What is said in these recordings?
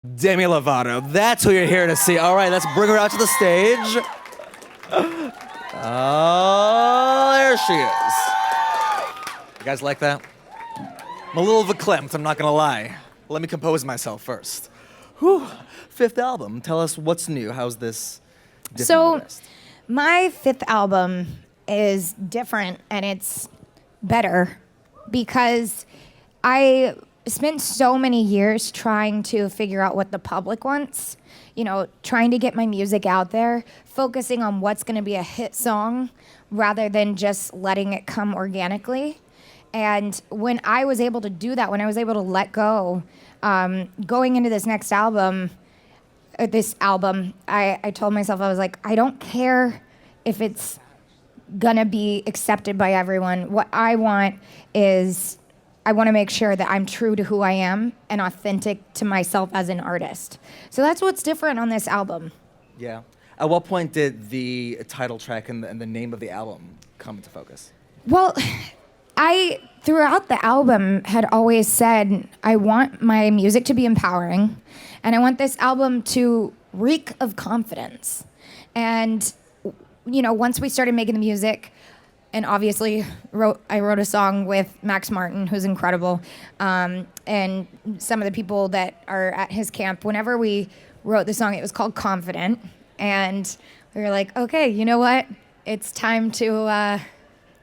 Demi Lovato. That's who you're here to see. All right, let's bring her out to the stage. Oh, there she is. You guys like that? I'm a little verklempt, I'm not gonna lie. Let me compose myself first. Whew. Fifth album. Tell us what's new. How's this different from the rest? My fifth album is different and it's better because I spent so many years trying to figure out what the public wants, trying to get my music out there, focusing on what's going to be a hit song rather than just letting it come organically. And when I was able to do that, when I was able to let go, going into this next album, I told myself, I was like, I don't care if it's gonna be accepted by everyone. What I want is, I want to make sure that I'm true to who I am and authentic to myself as an artist. So that's what's different on this album. Yeah. At what point did the title track and the name of the album come into focus? Well, I, throughout the album, had always said, I want my music to be empowering, and I want this album to reek of confidence. And, once we started making the music, and obviously I wrote a song with Max Martin, who's incredible, and some of the people that are at his camp. Whenever we wrote the song, it was called Confident, and we were like, okay, you know what? It's time to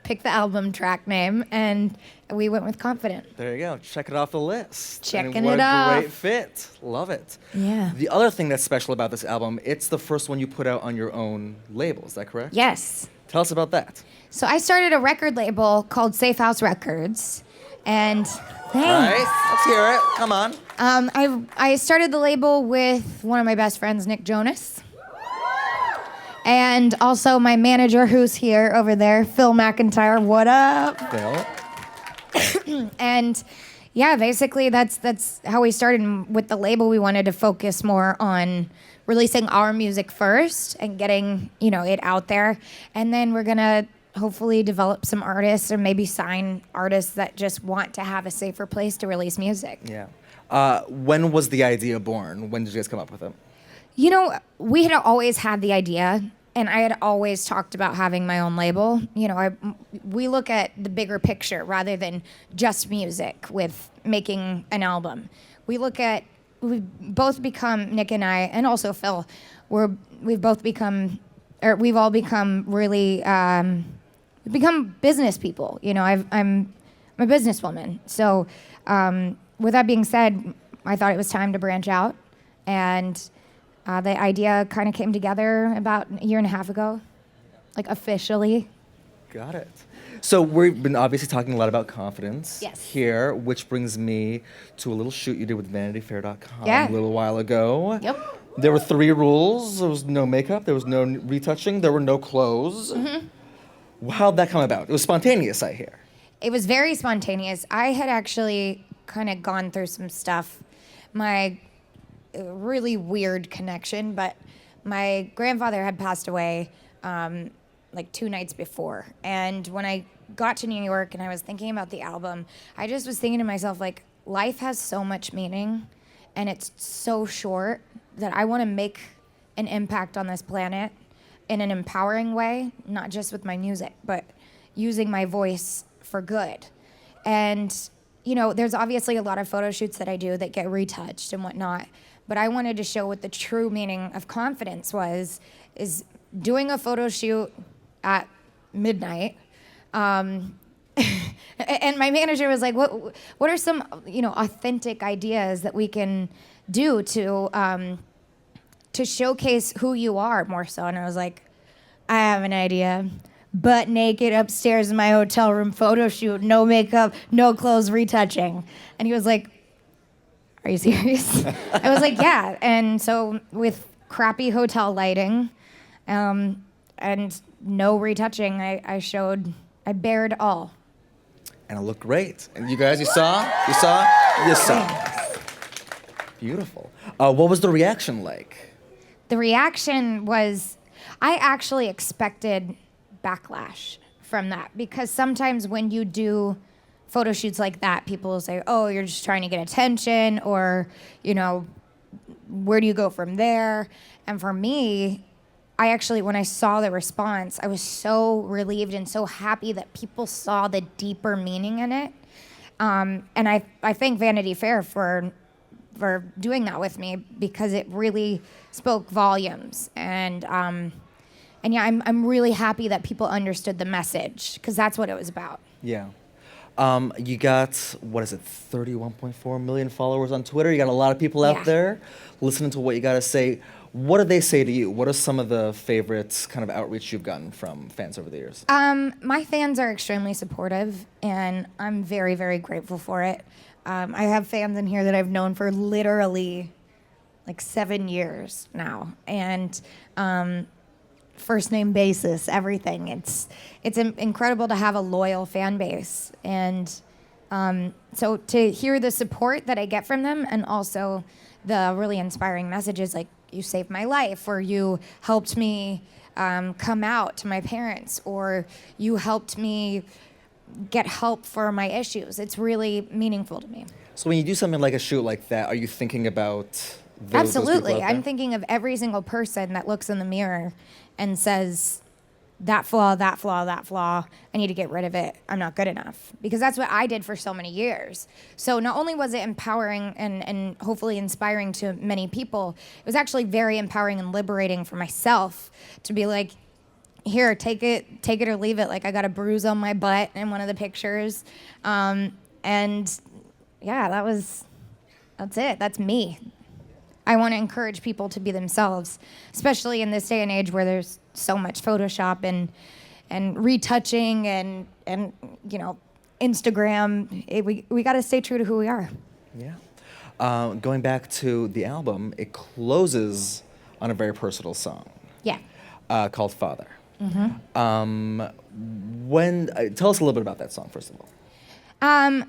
pick the album track name, and we went with Confident. There you go. Check it off the list. Checking what it a off. Great fit. Love it. Yeah. The other thing that's special about this album, it's the first one you put out on your own label. Is that correct? Yes. Tell us about that. So I started a record label called Safehouse Records, and thanks. Right. Let's hear it. Come on. I started the label with one of my best friends, Nick Jonas, and also my manager, who's here over there, Phil McIntyre. What up? Phil. And yeah, basically that's how we started. And with the label, we wanted to focus more on releasing our music first and getting it out there, and then we're gonna hopefully develop some artists or maybe sign artists that just want to have a safer place to release music. Yeah. When was the idea born? When did you guys come up with it? We had always had the idea, and I had always talked about having my own label. We look at the bigger picture rather than just music with making an album. We've both become, Nick and I, and also Phil, we've all become really, we've become business people. I'm a businesswoman. So with that being said, I thought it was time to branch out, and the idea kind of came together about a year and a half ago, like officially. Got it. So we've been obviously talking a lot about confidence here, which brings me to a little shoot you did with VanityFair.com a little while ago. Yep. There were 3 rules. There was no makeup, there was no retouching, there were no clothes. Mm-hmm. How'd that come about? It was spontaneous, I hear. It was very spontaneous. I had actually kind of gone through some stuff. My really weird connection, but my grandfather had passed away like 2 nights before. And when I got to New York and I was thinking about the album, I just was thinking to myself, like, life has so much meaning and it's so short that I want to make an impact on this planet in an empowering way, not just with my music, but using my voice for good. And, there's obviously a lot of photo shoots that I do that get retouched and whatnot, but I wanted to show what the true meaning of confidence is doing a photo shoot at midnight. And my manager was like, what are some, authentic ideas that we can do to showcase who you are more so? And I was like, I have an idea. Butt naked upstairs in my hotel room photo shoot, no makeup, no clothes, retouching. And he was like, are you serious? I was like, yeah. And so with crappy hotel lighting and no retouching, I bared all. And it looked great. And you guys, you saw? Beautiful. What was the reaction like? The reaction was, I actually expected backlash from that, because sometimes when you do photo shoots like that, people will say, oh, you're just trying to get attention, or, where do you go from there? And for me, I actually, when I saw the response, I was so relieved and so happy that people saw the deeper meaning in it. And I thank Vanity Fair for doing that with me, because it really spoke volumes. And yeah, I'm really happy that people understood the message, because that's what it was about. Yeah. You got, what is it, 31.4 million followers on Twitter. You got a lot of people out Yeah. there listening to what you got to say. What do they say to you? What are some of the favorites kind of outreach you've gotten from fans over the years? My fans are extremely supportive, and I'm very, very grateful for it. I have fans in here that I've known for literally like 7 years now, and first name basis, everything. It's incredible to have a loyal fan base, and so to hear the support that I get from them, and also the really inspiring messages like, you saved my life, or you helped me come out to my parents, or you helped me get help for my issues. It's really meaningful to me. So when you do something like a shoot like that, are you thinking about those Absolutely. people out there? I'm thinking of every single person that looks in the mirror and says, that flaw, that flaw, that flaw, I need to get rid of it. I'm not good enough. Because that's what I did for so many years. So not only was it empowering and hopefully inspiring to many people, it was actually very empowering and liberating for myself to be like, here, take it or leave it. Like, I got a bruise on my butt in one of the pictures. And yeah, that's it. That's me. I want to encourage people to be themselves, especially in this day and age where there's so much Photoshop and retouching and Instagram. We got to stay true to who we are. Yeah. Going back to the album, it closes on a very personal song. Yeah. Called Father. Mm-hmm. Tell us a little bit about that song, first of all.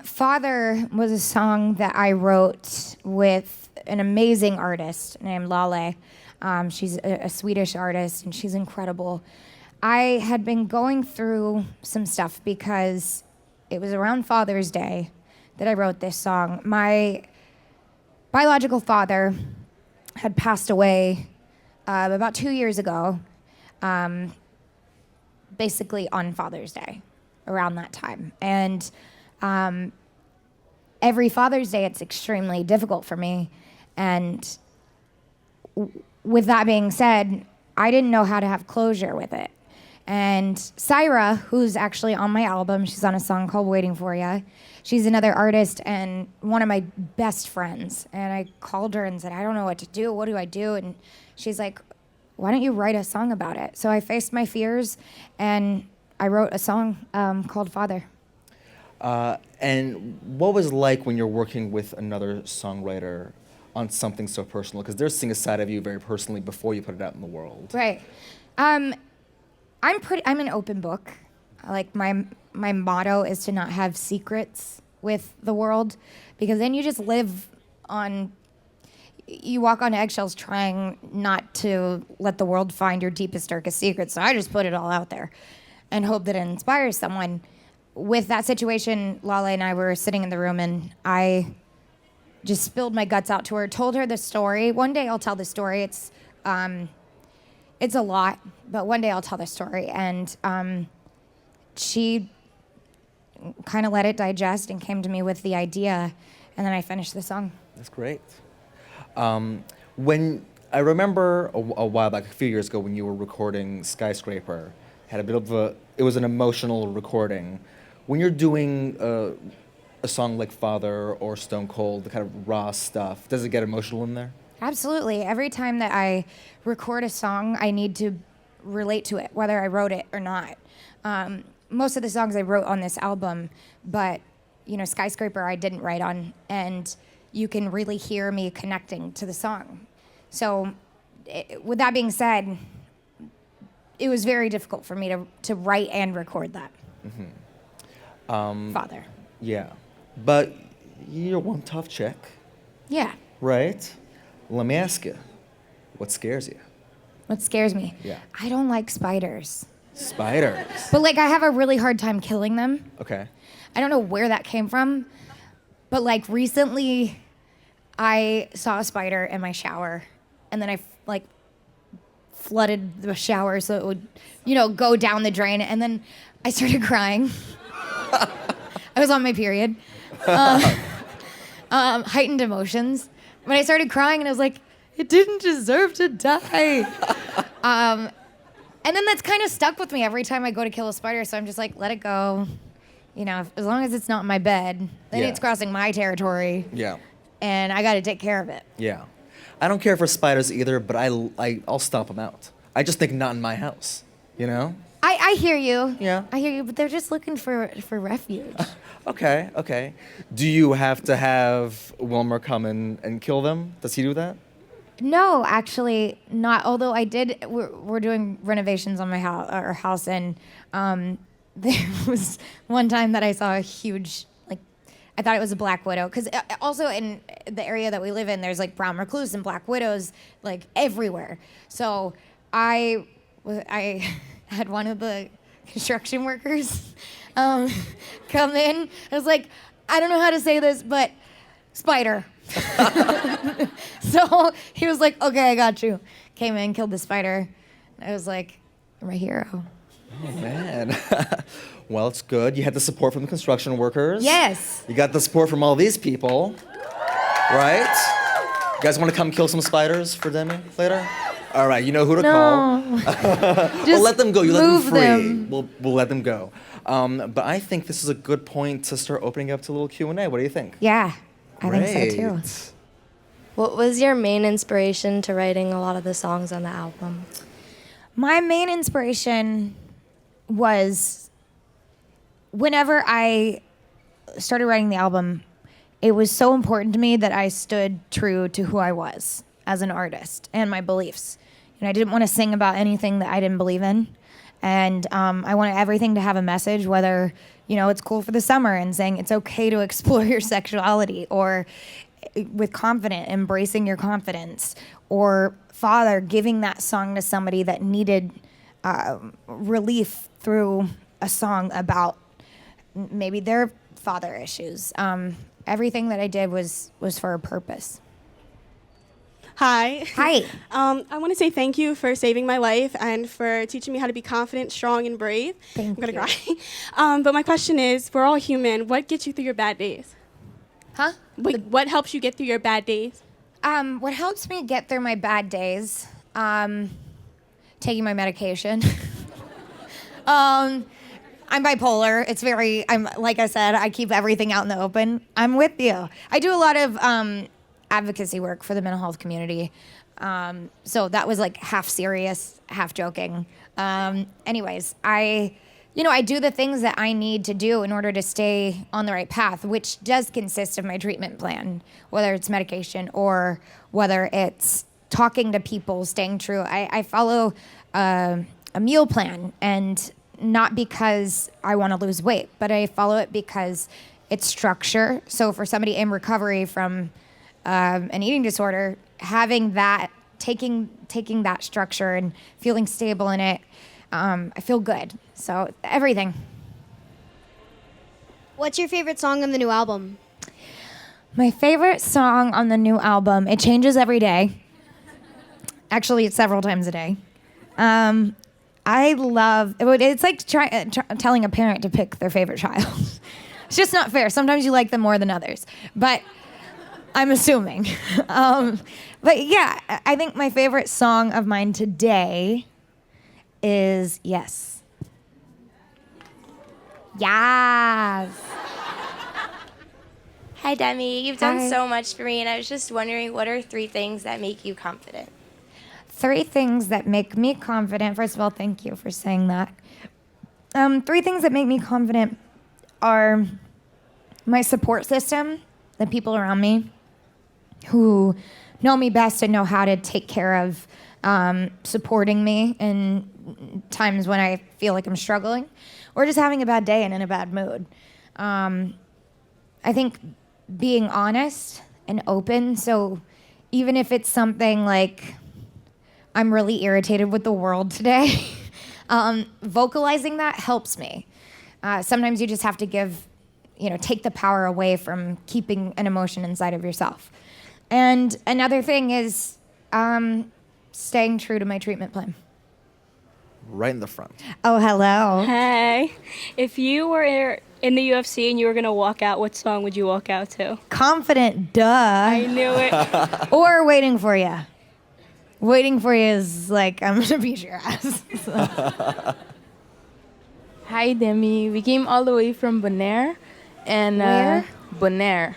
Father was a song that I wrote with an amazing artist named Lale. She's a Swedish artist, and she's incredible. I had been going through some stuff because it was around Father's Day that I wrote this song. My biological father had passed away about 2 years ago, basically on Father's Day, around that time. And every Father's Day, it's extremely difficult for me. And with that being said, I didn't know how to have closure with it. And Syra, who's actually on my album, she's on a song called Waiting For Ya. She's another artist and one of my best friends. And I called her and said, I don't know what to do. What do I do? And she's like, why don't you write a song about it? So I faced my fears, and I wrote a song called Father. And what was it like when you're working with another songwriter on something so personal? Because they're seeing a side of you very personally before you put it out in the world. Right. I'm an open book. Like my motto is to not have secrets with the world, because then you just you walk on eggshells trying not to let the world find your deepest, darkest secrets. So I just put it all out there and hope that it inspires someone. With that situation, Lale and I were sitting in the room, and I just spilled my guts out to her, told her the story. One day I'll tell the story. It's a lot, but one day I'll tell the story. And she kind of let it digest and came to me with the idea, and then I finished the song. That's great. When I remember a while back, a few years ago, when you were recording Skyscraper, had a bit of it was an emotional recording. When you're doing a song like Father or Stone Cold, the kind of raw stuff, does it get emotional in there? Absolutely. Every time that I record a song, I need to relate to it, whether I wrote it or not. Most of the songs I wrote on this album, but Skyscraper I didn't write on, and you can really hear me connecting to the song. So with that being said, it was very difficult for me to write and record that. Mm-hmm. Father. Yeah. But you're one tough chick. Yeah. Right? Let me ask you, what scares you? What scares me? Yeah. I don't like spiders. Spiders. But I have a really hard time killing them. Okay. I don't know where that came from, but recently I saw a spider in my shower, and then I like flooded the shower so it would, go down the drain, and then I started crying. I was on my period. Heightened emotions. But I started crying, and I was like, it didn't deserve to die. And then that's kind of stuck with me every time I go to kill a spider, so I'm just like, let it go. As long as it's not in my bed, then it's crossing my territory. Yeah. And I got to take care of it. Yeah. I don't care for spiders either, but I'll stomp them out. I just think not in my house, I hear you. Yeah. I hear you, but they're just looking for refuge. Okay. Do you have to have Wilmer come and kill them? Does he do that? No, actually not. Although I did, we're doing renovations on my house, and there was one time that I saw a huge, I thought it was a black widow, because also in the area that we live in, there's brown recluse and black widows everywhere. So I had one of the construction workers come in. I was like, I don't know how to say this, but spider. So he was like, okay, I got you. Came in, killed the spider. I was like, you're my hero. Oh, man. Well, it's good. You had the support from the construction workers. Yes. You got the support from all these people, right? You guys want to come kill some spiders for Demi later? All right, you know who to call. We'll let them go. You let them free. We'll let them go. But I think this is a good point to start opening up to a little Q&A. What do you think? Yeah, I think so too. What was your main inspiration to writing a lot of the songs on the album? My main inspiration was whenever I started writing the album, it was so important to me that I stood true to who I was as an artist and my beliefs. I didn't want to sing about anything that I didn't believe in. And I wanted everything to have a message, whether, it's cool for the summer and saying it's okay to explore your sexuality, or with confident, embracing your confidence, or father giving that song to somebody that needed relief through a song about maybe their father issues. Everything that I did was for a purpose. Hi. Hi. I want to say thank you for saving my life and for teaching me how to be confident, strong, and brave. Thank I'm going to you. cry. But my question is, we're all human. What gets you through your bad days? Huh? What helps you get through your bad days? What helps me get through my bad days, taking my medication. I'm bipolar. Like I said, I keep everything out in the open. I'm with you. I do a lot of advocacy work for the mental health community. So that was half serious, half joking. Anyways, I do the things that I need to do in order to stay on the right path, which does consist of my treatment plan, whether it's medication or whether it's talking to people, staying true. I follow a meal plan, and not because I want to lose weight, but I follow it because it's structure. So for somebody in recovery from an eating disorder, having that, taking that structure and feeling stable in it, I feel good. So everything. What's your favorite song on the new album? My favorite song on the new album, it changes every day. Actually, it's several times a day. I love, it's like telling a parent to pick their favorite child. It's just not fair. Sometimes you like them more than others. But I'm assuming. But yeah, I think my favorite song of mine today is Yes. Yes. Hi, Demi. You've done Hi. so much for me, and I was just wondering, what are 3 things that make you confident? 3 things that make me confident. First of all, thank you for saying that. 3 things that make me confident are my support system, the people around me who know me best and know how to take care of supporting me in times when I feel like I'm struggling or just having a bad day and in a bad mood. I think being honest and open, so even if it's something like I'm really irritated with the world today, vocalizing that helps me. Sometimes you just have to take the power away from keeping an emotion inside of yourself. And another thing is staying true to my treatment plan. Right in the front. Oh, hello. Hey, if you were in the UFC and you were gonna walk out, what song would you walk out to? Confident, duh. I knew it. Or Waiting for You. Waiting for You is like, I'm gonna beat your ass. Hi, Demi. We came all the way from Bonaire. And, Where? Bonaire.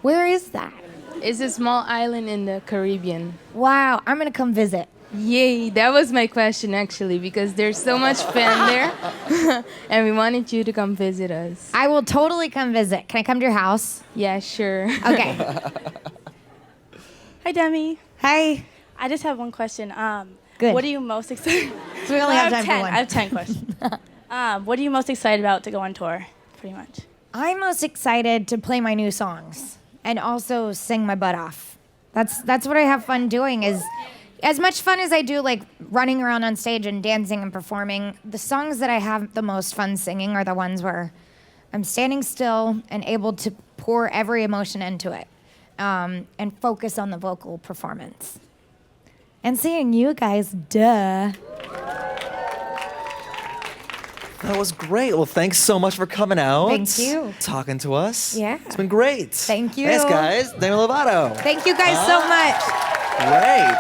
Where is that? It's a small island in the Caribbean. Wow, I'm gonna come visit. Yay, that was my question actually, because there's so much fan there. And we wanted you to come visit us. I will totally come visit. Can I come to your house? Yeah, sure. Okay. Hi, Demi. Hi. I just have one question. Good. What are you most excited? So we only have time for 10. one. I have 10 questions. What are you most excited about to go on tour? Pretty much. I'm most excited to play my new songs and also sing my butt off. That's what I have fun doing. Is as much fun as I do like running around on stage and dancing and performing, the songs that I have the most fun singing are the ones where I'm standing still and able to pour every emotion into it, and focus on the vocal performance. And seeing you guys, duh. That was great. Well, thanks so much for coming out. Thank you. Talking to us. Yeah. It's been great. Thank you. Thanks, guys. Demi Lovato. Thank you guys so much. Great.